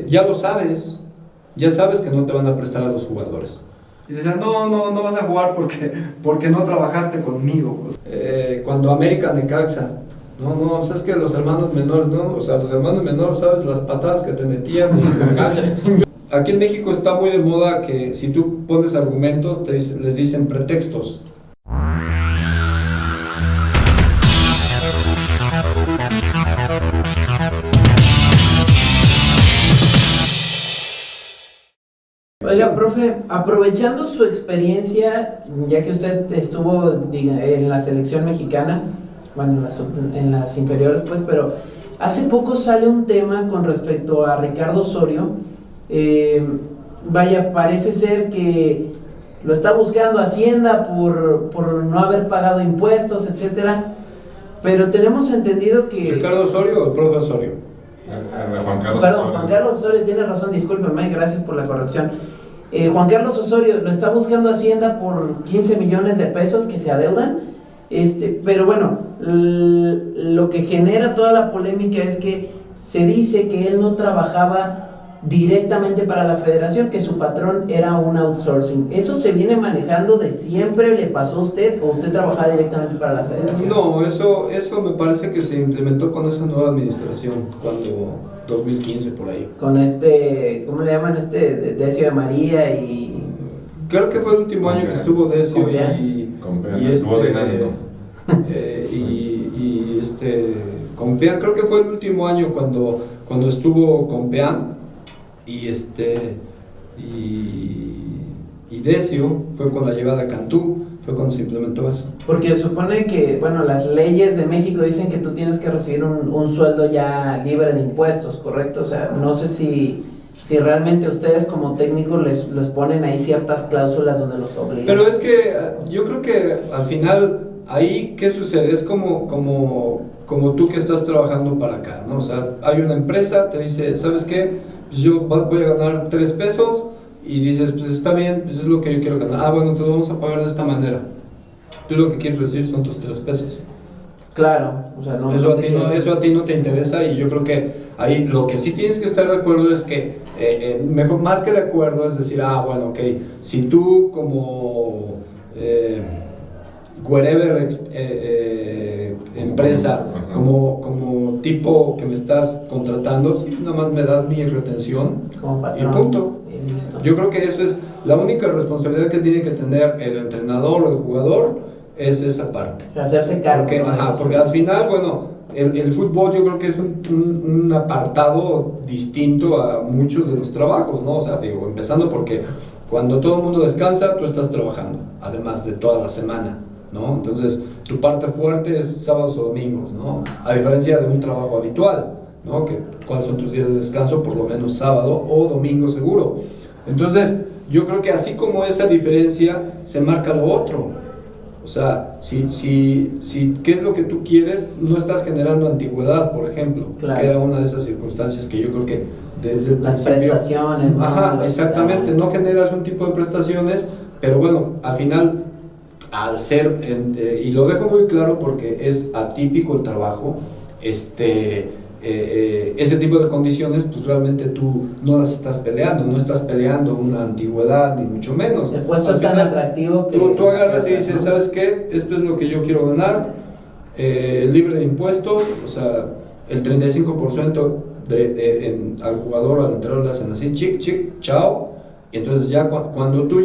ya lo sabes, ya sabes que no te van a prestar a los jugadores. Y decían, no vas a jugar porque no trabajaste conmigo. Pues. Cuando América Necaxa, no, sabes que los hermanos menores, no, o sea, los hermanos menores, sabes las patadas que te metían en la cancha. Aquí en México está muy de moda que si tú pones argumentos, les dicen pretextos. Oiga, profe, aprovechando su experiencia, ya que usted estuvo en la selección mexicana, bueno, en las inferiores, pues, pero hace poco sale un tema con respecto a Ricardo Osorio. Vaya, parece ser que lo está buscando Hacienda por no haber pagado impuestos, etcétera, pero tenemos entendido que... ¿Ricardo Osorio o el profe Osorio? Juan Carlos Osorio, tiene razón, discúlpeme, gracias por la corrección. Juan Carlos Osorio lo está buscando Hacienda por 15 millones de pesos que se adeudan, pero bueno, lo que genera toda la polémica es que se dice que él no trabajaba directamente para la federación, que su patrón era un outsourcing. ¿Eso se viene manejando de siempre? ¿Le pasó a usted o usted trabajaba directamente para la federación? No, eso me parece que se implementó con esa nueva administración, cuando 2015 por ahí. Con ¿cómo le llaman? Decio de María y... Creo que fue el último año que estuvo Decio Compeán, creo que fue el último año cuando estuvo Compeán y Decio, fue con la llegada de Cantú, fue cuando se implementó eso. Porque supone que, bueno, las leyes de México dicen que tú tienes que recibir un sueldo ya libre de impuestos, ¿correcto? O sea, no sé si realmente ustedes como técnicos les ponen ahí ciertas cláusulas donde los obligan. Pero es que yo creo que al final, ahí, ¿qué sucede? Es como tú que estás trabajando para acá, ¿no? O sea, hay una empresa, te dice, ¿sabes qué? Pues yo voy a ganar 3 pesos y dices, pues está bien, pues es lo que yo quiero ganar. Ah, bueno, te lo vamos a pagar de esta manera. Tú lo que quieres recibir son tus 3 pesos. Claro, o sea, eso a ti no te interesa, y yo creo que ahí lo que sí tienes que estar de acuerdo es que, mejor, más que de acuerdo, es decir, bueno, ok, si tú como wherever empresa, como tipo que me estás contratando, sí, nada más me das mi retención y punto. Y listo. Yo creo que eso es la única responsabilidad que tiene que tener el entrenador o el jugador, es esa parte. Hacerse cargo. Porque al final, bueno, el fútbol yo creo que es un apartado distinto a muchos de los trabajos, ¿no? O sea, digo, empezando porque cuando todo el mundo descansa, tú estás trabajando, además de toda la semana, ¿no? Entonces, tu parte fuerte es sábados o domingos, ¿no? A diferencia de un trabajo habitual, ¿no? ¿Cuáles son tus días de descanso? Por lo menos sábado o domingo seguro. Entonces, yo creo que así como esa diferencia, se marca lo otro. O sea, si ¿qué es lo que tú quieres? No estás generando antigüedad, por ejemplo, claro, que era una de esas circunstancias que yo creo que desde el las principio... prestaciones. Exactamente, no generas un tipo de prestaciones, pero bueno, al final, al ser, y lo dejo muy claro porque es atípico el trabajo, ese tipo de condiciones, pues realmente tú no las estás peleando, no estás peleando una antigüedad, ni mucho menos. El puesto es tan atractivo que... Tú agarras y dices, ¿sabes qué? Esto es lo que yo quiero ganar, libre de impuestos, o sea, el 35% al jugador o al entrenador le hacen así, chic, chao, y entonces ya cuando tú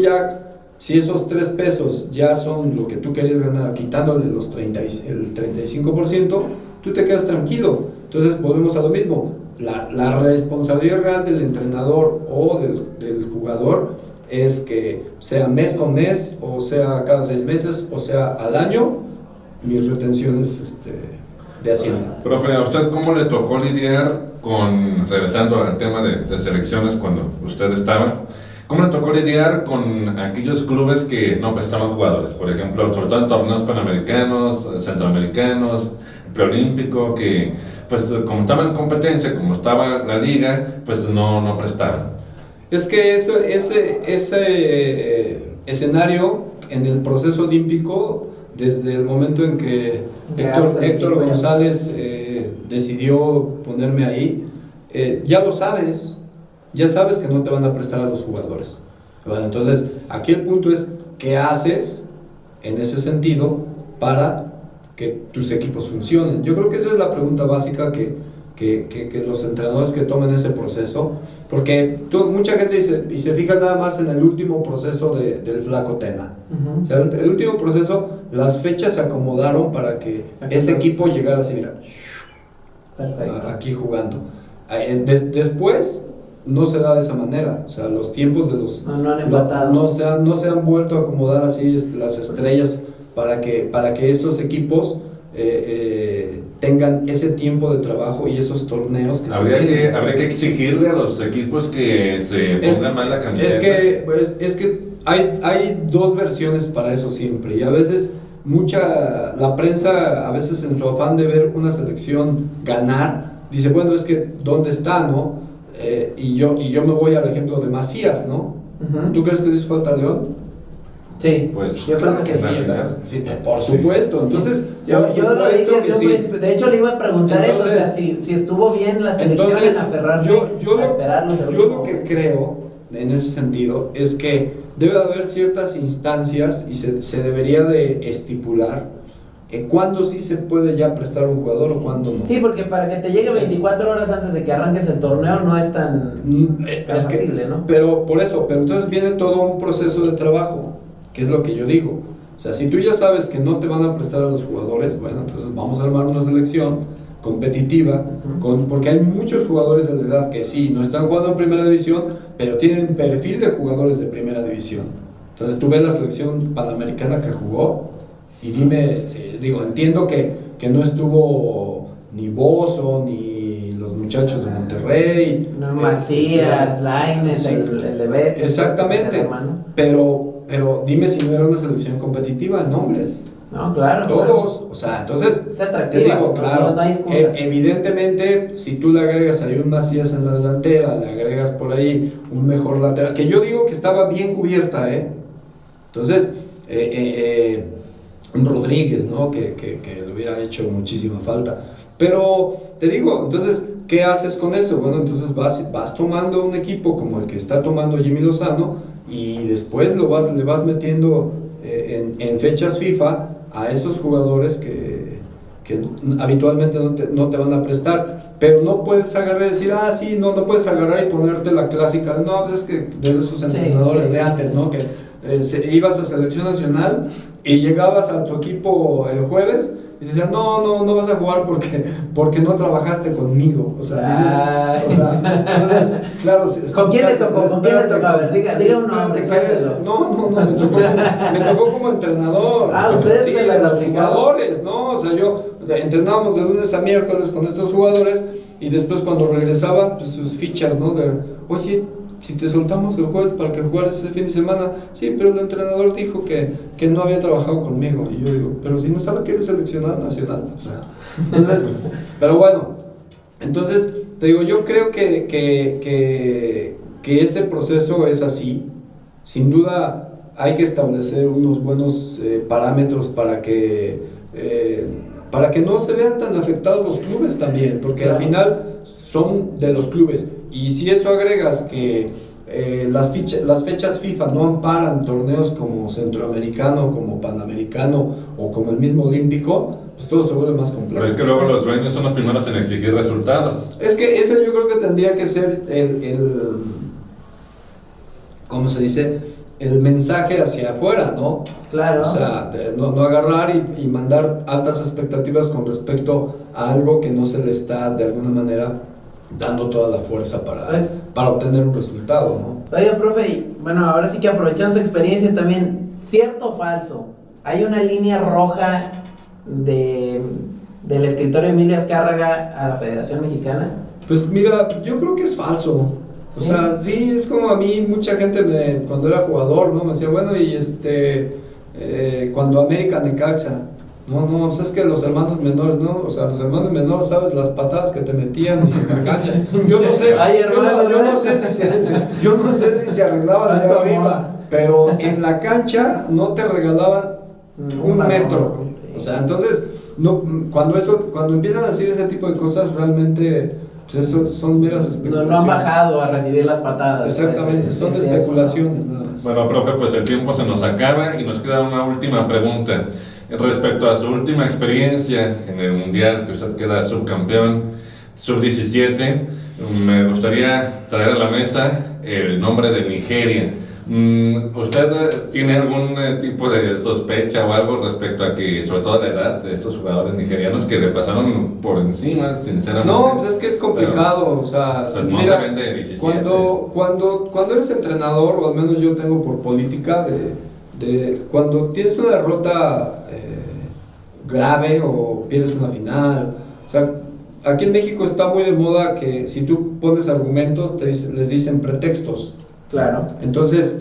si esos 3 pesos ya son lo que tú querías ganar, quitándole el 35%, tú te quedas tranquilo. Entonces volvemos a lo mismo, la responsabilidad real del entrenador o del jugador es que sea mes con mes, o sea cada 6 meses, o sea al año, mis retenciones de Hacienda. Profe, ¿a usted cómo le tocó lidiar regresando al tema de selecciones cuando usted estaba, cómo le tocó lidiar con aquellos clubes que no prestaban jugadores? Por ejemplo, sobre todo en torneos panamericanos, centroamericanos, preolímpico, que pues como estaba en competencia, como estaba la liga, pues no prestaban. Es que ese escenario en el proceso olímpico, desde el momento en que Héctor González decidió ponerme ahí, ya lo sabes, ya sabes que no te van a prestar a los jugadores. Bueno, entonces, aquí el punto es, ¿qué haces en ese sentido para que tus equipos funcionen? Yo creo que esa es la pregunta básica que los entrenadores que tomen ese proceso, porque mucha gente dice, y se fija nada más en el último proceso del Flaco Tena. O sea, el último proceso, las fechas se acomodaron para que ese equipo llegara así, mira, aquí jugando. Después no se da de esa manera, o sea, los tiempos de los no han empatado, no se han vuelto a acomodar así las estrellas para que esos equipos tengan ese tiempo de trabajo y esos torneos que habría que exigirle a los equipos que se pongan más la camiseta. Es que hay dos versiones para eso siempre, y a veces la prensa, a veces en su afán de ver una selección ganar, dice, bueno, es que ¿dónde está, no? Y yo me voy al ejemplo de Macías, ¿no? ¿Tú crees que le hizo falta a León? Sí, pues yo creo que sí, sí, por supuesto. Entonces, yo lo dije desde un principio. De hecho, le iba a preguntar eso, o sea, si estuvo bien la selección en aferrarse a esperarnos. Yo lo que creo en ese sentido es que debe de haber ciertas instancias y se debería de estipular cuándo sí se puede ya prestar un jugador o cuándo no. Sí, porque para que te llegue 24 horas antes de que arranques el torneo no es tan factible, ¿no? Pero entonces viene todo un proceso de trabajo, que es lo que yo digo. O sea, si tú ya sabes que no te van a prestar a los jugadores, bueno, entonces vamos a armar una selección competitiva, porque hay muchos jugadores de la edad que sí, no están jugando en primera división, pero tienen perfil de jugadores de primera división. Entonces tú ves la selección panamericana que jugó y dime, entiendo que no estuvo ni Bozo, ni los muchachos de Monterrey, no, Macías, Lainez, sí, el Lebet. Exactamente, pero dime si no era una selección competitiva en nombres. No, claro. Todos, claro. O sea, entonces, es atractiva, te digo, claro, no hay evidentemente, si tú le agregas ahí un Macías en la delantera, le agregas por ahí un mejor lateral, que yo digo que estaba bien cubierta, entonces, un Rodríguez, ¿no? Que le hubiera hecho muchísima falta. Pero, te digo, entonces, ¿qué haces con eso? Bueno, entonces vas tomando un equipo como el que está tomando Jimmy Lozano y después le vas metiendo en fechas FIFA a esos jugadores que habitualmente no te van a prestar, pero no puedes agarrar y decir, sí, no puedes agarrar y ponerte la clásica, no, pues es que de esos entrenadores de antes, ¿no? Que ibas a selección nacional y llegabas a tu equipo el jueves y decían, no vas a jugar porque no trabajaste conmigo. O sea, entonces, claro. ¿Con quién le tocó? ¿Con quién le tocó? A ver, diga un nombre. No, me tocó como entrenador. Ustedes sí, de los jugadores, ¿no? O sea, entrenábamos de lunes a miércoles con estos jugadores y después cuando regresaban, pues sus fichas, ¿no? Oye, si te soltamos el jueves para que jugaras ese fin de semana, sí, pero el entrenador dijo que no había trabajado conmigo. Y yo digo, pero si no sabe que eres seleccionado nacional, o sea, entonces, pero bueno, entonces, te digo, yo creo que ese proceso es así. Sin duda hay que establecer unos buenos parámetros para que no se vean tan afectados los clubes también, porque al final son de los clubes. Y si eso agregas que las fechas FIFA no amparan torneos como Centroamericano, como Panamericano o como el mismo Olímpico, pues todo se vuelve más complejo. Pero es que luego los dueños son los primeros en exigir resultados. Es que ese yo creo que tendría que ser ¿cómo se dice? El mensaje hacia afuera, ¿no? Claro. O sea, no agarrar y mandar altas expectativas con respecto a algo que no se le está de alguna manera dando toda la fuerza para obtener un resultado, ¿no? Oye, profe, bueno, ahora sí que aprovechando su experiencia también, ¿cierto o falso? ¿Hay una línea roja del escritorio Emilio Azcárraga a la Federación Mexicana? Pues mira, yo creo que es falso. O sea, sí, es como a mí, mucha gente cuando era jugador, ¿no? Me decía, bueno, y cuando América Necaxa, no, es que los hermanos menores, ¿no? O sea, los hermanos menores, ¿sabes? Las patadas que te metían en la cancha. Yo no sé, yo no sé si se arreglaban allá arriba, pero en la cancha no te regalaban un metro. O sea, entonces, cuando empiezan a decir ese tipo de cosas, realmente Pues eso son meras No, especulaciones. no han bajado a recibir las patadas. Exactamente, son Sí, sí, especulaciones nada más. Bueno, profe, pues el tiempo se nos acaba y nos queda una última pregunta. Respecto a su última experiencia en el Mundial, que usted queda subcampeón, sub-17, me gustaría traer a la mesa el nombre de Nigeria. ¿Usted tiene algún tipo de sospecha o algo respecto a que, sobre todo la edad de estos jugadores nigerianos que le pasaron por encima, sinceramente? No, pues es que es complicado, o sea, no mira, se vende 17. cuando eres entrenador, o al menos yo tengo por política, cuando tienes una derrota grave o pierdes una final, o sea, aquí en México está muy de moda que si tú pones argumentos, les dicen pretextos. Claro. Entonces,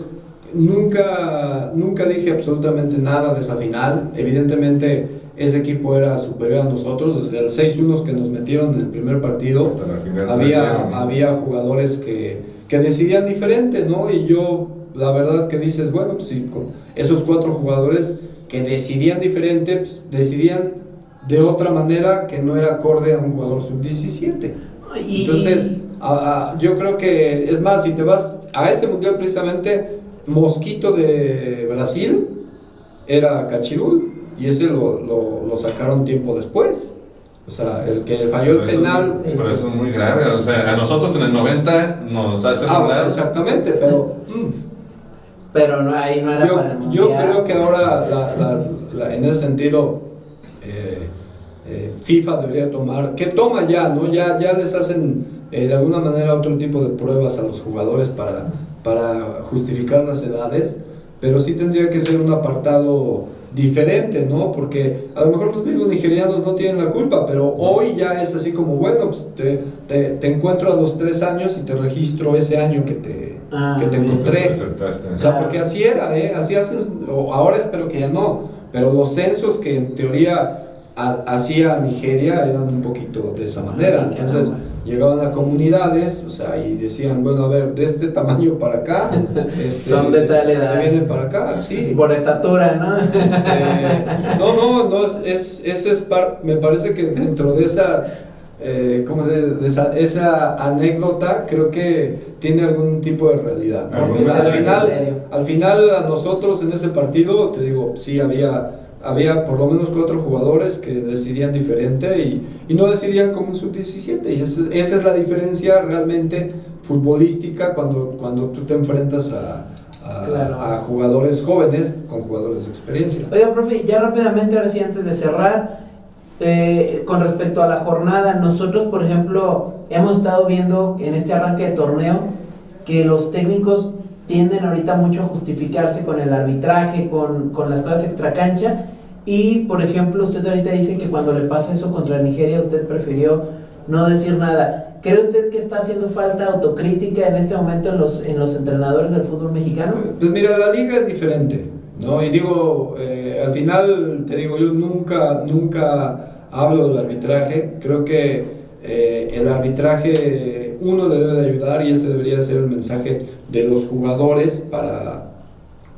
nunca dije absolutamente nada de esa final. Evidentemente, ese equipo era superior a nosotros. Desde el 6-1 que nos metieron en el primer partido, había jugadores que decidían diferente, ¿no? Y yo, la verdad que dices, bueno, pues sí, con esos 4 jugadores que decidían diferente, pues, decidían de otra manera que no era acorde a un jugador sub-17. Entonces, yo creo que, es más, si te vas a ese mundial precisamente, Mosquito de Brasil era Cachirul, y ese lo sacaron tiempo después. O sea, el que falló el penal. Pero eso es muy grave, o sea, a nosotros en el 90 nos hacen hablar. Exactamente, pero... Pero no, ahí no era para el mundial. Yo creo que ahora, en ese sentido, FIFA debería tomar, que toma ya, ¿no? Ya les hacen de alguna manera otro tipo de pruebas a los jugadores para justificar las edades, pero sí tendría que ser un apartado diferente, ¿no? Porque a lo mejor los mismos nigerianos no tienen la culpa, pero hoy ya es así como, bueno, pues te encuentro a los 3 años y te registro ese año que te encontré. O sea, porque así era, así haces, ahora espero que ya no, pero los censos que en teoría hacía Nigeria eran un poquito de esa manera. Entonces llegaban a comunidades, o sea, y decían, bueno, a ver, de este tamaño para acá, son de tal edad, se viene para acá, sí. Por estatura, ¿no? No, eso es me parece que dentro de esa, esa anécdota, creo que tiene algún tipo de realidad, ¿no? Al final a nosotros en ese partido, te digo, sí había por lo menos 4 jugadores que decidían diferente y no decidían como un sub-17, y esa es la diferencia realmente futbolística cuando tú te enfrentas a jugadores jóvenes con jugadores de experiencia. Oiga, profe, ya rápidamente, ahora sí, antes de cerrar, con respecto a la jornada, nosotros, por ejemplo, hemos estado viendo en este arranque de torneo que los técnicos tienden ahorita mucho a justificarse con el arbitraje, con las cosas extracancha, y por ejemplo usted ahorita dice que cuando le pasa eso contra Nigeria usted prefirió no decir nada. ¿Cree usted que está haciendo falta autocrítica en este momento en los entrenadores del fútbol mexicano? Pues mira, la liga es diferente, ¿no? Y digo, al final te digo, yo nunca hablo del arbitraje. Creo que el arbitraje uno le debe de ayudar, y ese debería ser el mensaje de los jugadores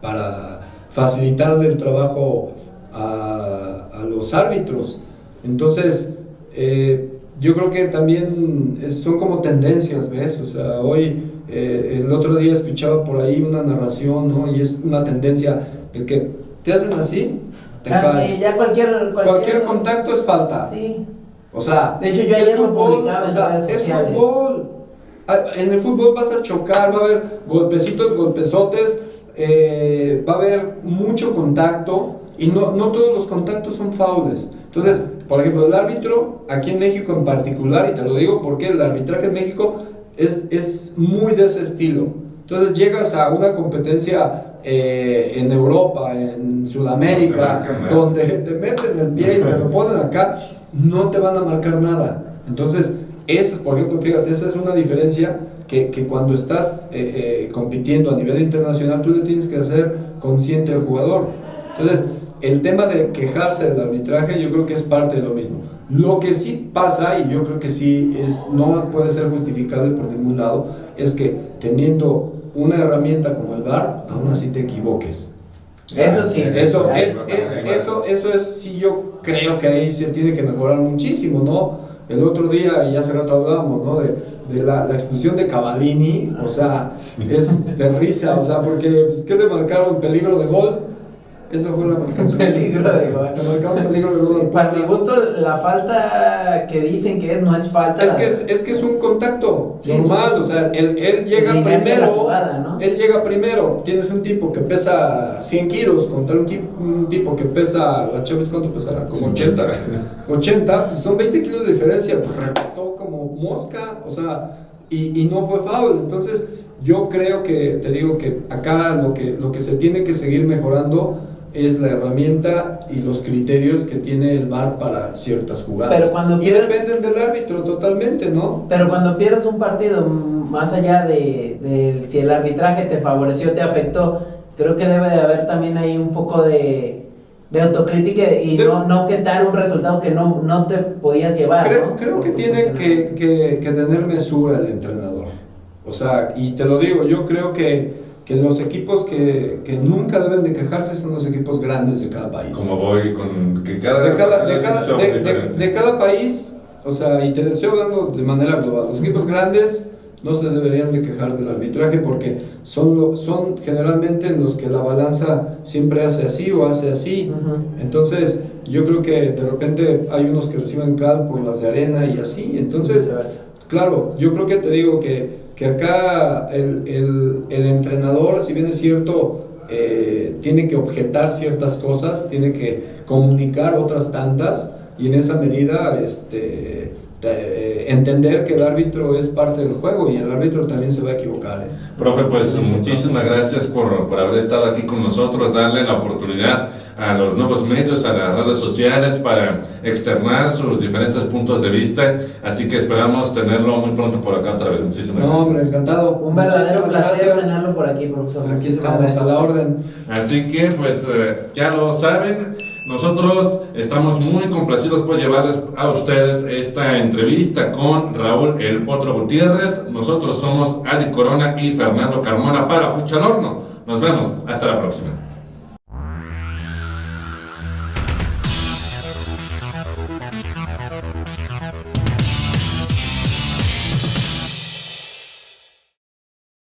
para facilitarle el trabajo a los árbitros. Entonces, yo creo que también son como tendencias, ¿ves? O sea, hoy, el otro día escuchaba por ahí una narración, ¿no? Y es una tendencia de que te hacen así, te caes. Sí, ya cualquier contacto es falta. Sí. O sea, de hecho, yo ayer lo publicaba en redes es sociales. Fútbol. En el fútbol vas a chocar, va a haber golpecitos, golpezotes, va a haber mucho contacto, y no todos los contactos son faules. Entonces, por ejemplo, el árbitro, aquí en México en particular, y te lo digo porque el arbitraje en México es muy de ese estilo. Entonces llegas a una competencia en Europa, en Sudamérica, donde te meten el pie y te lo ponen acá, no te van a marcar nada. Entonces, por ejemplo, fíjate, esa es una diferencia que cuando estás compitiendo a nivel internacional, tú le tienes que hacer consciente al jugador. Entonces, el tema de quejarse del arbitraje, yo creo que es parte de lo mismo. Lo que sí pasa, y yo creo que sí no puede ser justificable por ningún lado, es que teniendo una herramienta como el VAR, aún así te equivoques. O sea, eso sí. Eso es, sí, yo creo que ahí se tiene que mejorar muchísimo, ¿no? el otro día, y hace rato hablábamos, ¿no? De la expulsión de Cavallini, o sea, es de risa, o sea, porque, pues, ¿qué le marcaron? ¿Peligro de gol? Esa fue la marcación. Peligro de gol. Le marcaron peligro de gol. Para mi gusto, la falta que dicen que no es falta. Es que es un contacto normal, o sea, él llega primero. jugada, ¿no? Él llega primero. Tienes un tipo que pesa 100 kilos contra un tipo que pesa, la Chávez, ¿cuánto pesará? Como 80. 80, pues son 20 kilos de diferencia, pues rebotó como mosca, o sea, y no fue foul. Entonces, yo creo que, te digo que acá lo que se tiene que seguir mejorando es la herramienta y los criterios que tiene el VAR para ciertas jugadas. Pero cuando y dependen del árbitro totalmente, ¿no? Pero cuando pierdes un partido, más allá de si el arbitraje te favoreció, te afectó, creo que debe de haber también ahí un poco de autocrítica y no quitar un resultado que no te podías llevar. Creo que tiene que tener mesura el entrenador. O sea, y te lo digo, yo creo que los equipos que nunca deben de quejarse son los equipos grandes de cada país. Como voy con que de cada país, o sea, y te estoy hablando de manera global, los equipos grandes no se deberían de quejar del arbitraje porque son generalmente en los que la balanza siempre hace así o hace así. Uh-huh. Entonces, yo creo que de repente hay unos que reciben cal por las de arena y así. Entonces, claro, yo creo que te digo que acá el entrenador, si bien es cierto, tiene que objetar ciertas cosas, tiene que comunicar otras tantas, y en esa medida entender que el árbitro es parte del juego y el árbitro también se va a equivocar. Profe, pues muchísimas gracias por haber estado aquí con nosotros, darle la oportunidad a los nuevos medios, a las redes sociales para externar sus diferentes puntos de vista, así que esperamos tenerlo muy pronto por acá otra vez. Muchísimas gracias. No, hombre, encantado. Un verdadero placer tenerlo por aquí, profesor. Aquí estamos a la orden. Así que pues ya lo saben, nosotros estamos muy complacidos por llevarles a ustedes esta entrevista con Raúl El Potro Gutiérrez. Nosotros somos Ali Corona y Fernando Carmona para Fucha al Horno. Nos vemos, hasta la próxima.